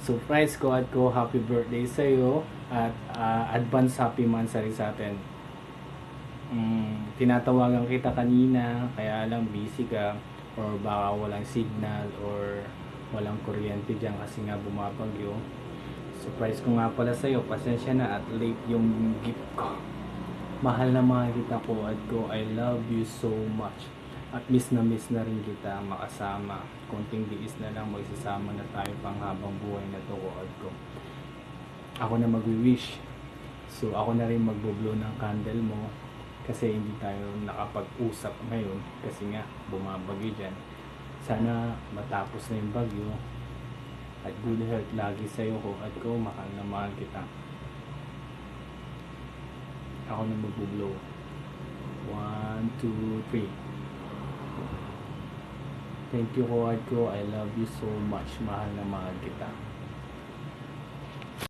Surprise ko at ko happy birthday sa iyo at advance happy monthsary sa atin. Tinatawagan kita kanina kaya lang busy ka or baka walang signal or walang kuryente dyan kasi nga bumabagyo. Surprise ko nga pala sa iyo, pasensya na at late yung gift ko. Mahal na mahal kita ko at ko, I love you so much. At miss na rin kita makasama. Konting diis na lang magsasama na tayo pang habang buhay na to ko at ko. Ako na magwi-wish. So ako na rin magbo-blow ng candle mo. Kasi hindi tayo nakapag-usap ngayon. Kasi nga bumabagyo dyan. Sana matapos na yung bagyo. At good health lagi sa'yo ko at ko, mahal na mahal kita. Ako na magbo-blow. 1, 2, 3. Thank you ko at ko. I love you so much. Mahal na mahal kita.